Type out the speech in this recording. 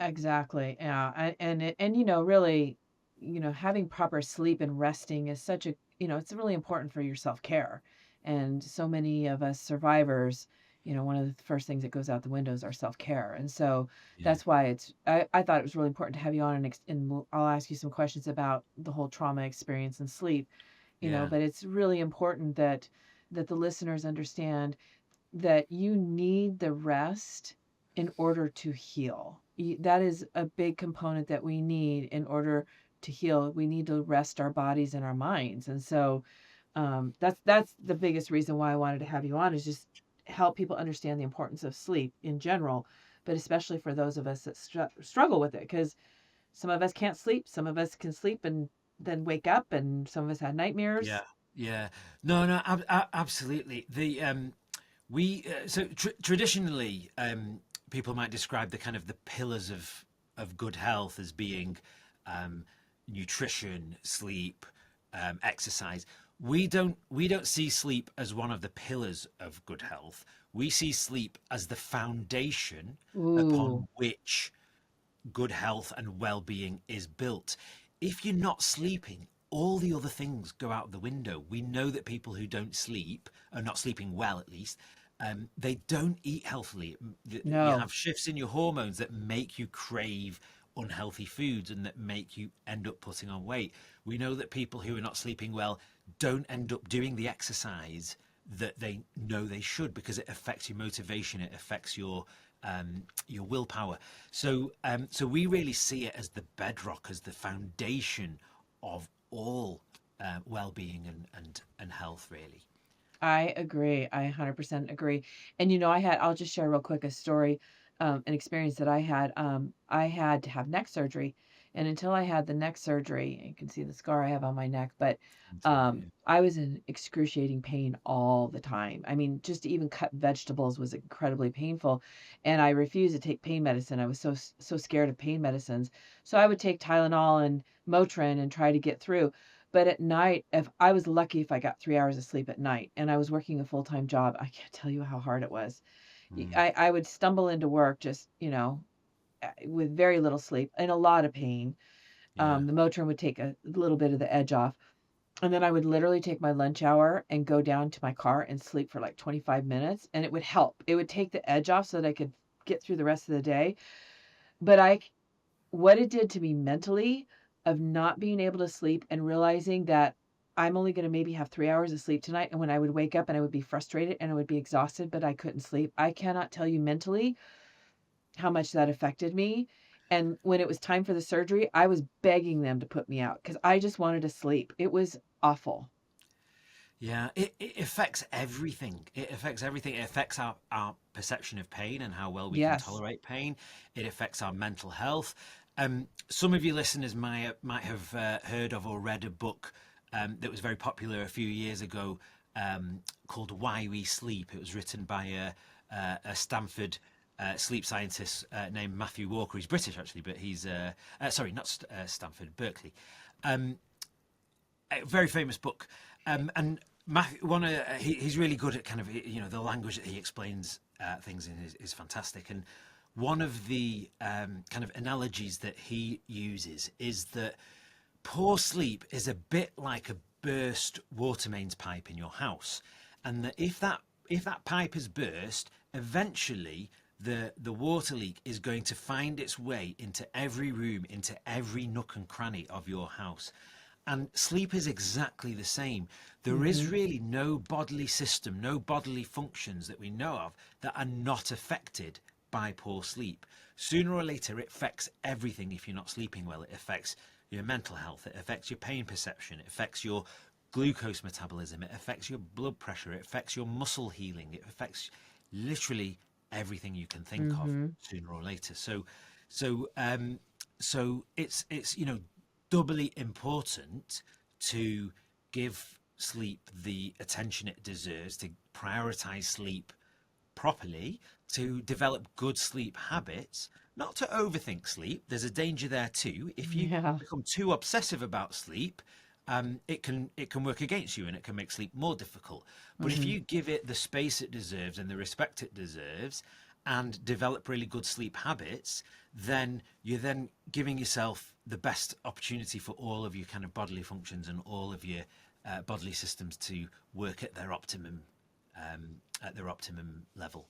Exactly. Yeah. And really, having proper sleep and resting is such a, it's really important for your self-care. And so many of us survivors, one of the first things that goes out the window is our self-care. And so Yeah. that's why I thought it was really important to have you on I'll ask you some questions about the whole trauma experience and sleep, Yeah. but it's really important that the listeners understand that you need the rest in order to heal. That is a big component that we need in order to heal. We need to rest our bodies and our minds. And so that's the biggest reason why I wanted to have you on is just help people understand the importance of sleep in general, but especially for those of us that struggle with it, because some of us can't sleep, some of us can sleep and then wake up, and some of us had Yeah. nightmares. Yeah. No, no, absolutely. The we traditionally people might describe the kind of the pillars of good health as being um, nutrition, sleep, exercise. We don't see sleep as one of the pillars of good health. We see sleep as the foundation Ooh, upon which good health and well-being is built. If you're not sleeping, all the other things go out the window. We know that people who don't sleep are not sleeping well, at least. They don't eat healthily. You no. have shifts in your hormones that make you crave unhealthy foods and that make you end up putting on weight. We know that people who are not sleeping well don't end up doing the exercise that they know they should because it affects your motivation, it affects your willpower. So we really see it as the bedrock, as the foundation of all well-being and health, really. I agree. I 100% agree. And I'll just share real quick a story, an experience that I had. I had to have neck surgery, and until I had the neck surgery, you can see the scar I have on my neck, but Yeah. I was in excruciating pain all the time. I mean, just to even cut vegetables was incredibly painful, and I refused to take pain medicine. I was so scared of pain medicines. So I would take Tylenol and Motrin and try to get through. But at night, if I was lucky if I got 3 hours of sleep at night, and I was working a full-time job, I can't tell you how hard it was. Mm, I would stumble into work just, with very little sleep and a lot of pain. yeah. The Motrin would take a little bit of the edge off, and then I would literally take my lunch hour and go down to my car and sleep for like 25 minutes, and it would help. It would take the edge off so that I could get through the rest of the day. But what it did to me mentally of not being able to sleep and realizing that I'm only going to maybe have 3 hours of sleep tonight. And when I would wake up and I would be frustrated and I would be exhausted, but I couldn't sleep. I cannot tell you mentally how much that affected me. And when it was time for the surgery, I was begging them to put me out because I just wanted to sleep. It was awful. Yeah, it affects everything. It affects everything. It affects our perception of pain and how well we can Yes. tolerate pain. It affects our mental health. Some of your listeners might have heard of or read a book that was very popular a few years ago called Why We Sleep. It was written by a Stanford sleep scientist named Matthew Walker. He's British actually, but he's sorry, not Stanford, Berkeley. A very famous book, and Matthew, he's really good at kind of the language that he explains things in is fantastic. And one of the kind of analogies that he uses is that poor sleep is a bit like a burst water mains pipe in your house, and that if that pipe is burst, eventually the water leak is going to find its way into every room, into every nook and cranny of your house. And sleep is exactly the same. There is Hmm. really no bodily system, no bodily functions that we know of that are not affected by poor sleep. Sooner or later, it affects everything if you're not sleeping well. It affects your mental health, it affects your pain perception, it affects your glucose metabolism, it affects your blood pressure, it affects your muscle healing, it affects literally everything you can think of Hmm. sooner or later. So so it's doubly important to give sleep the attention it deserves, to prioritize sleep properly, to develop good sleep habits, not to overthink sleep. There's a danger there too. If you Yeah. become too obsessive about sleep, it can work against you and it can make sleep more difficult. But if Hmm. you give it the space it deserves and the respect it deserves, and develop really good sleep habits, then you're then giving yourself the best opportunity for all of your kind of bodily functions and all of your bodily systems to work at their optimum level.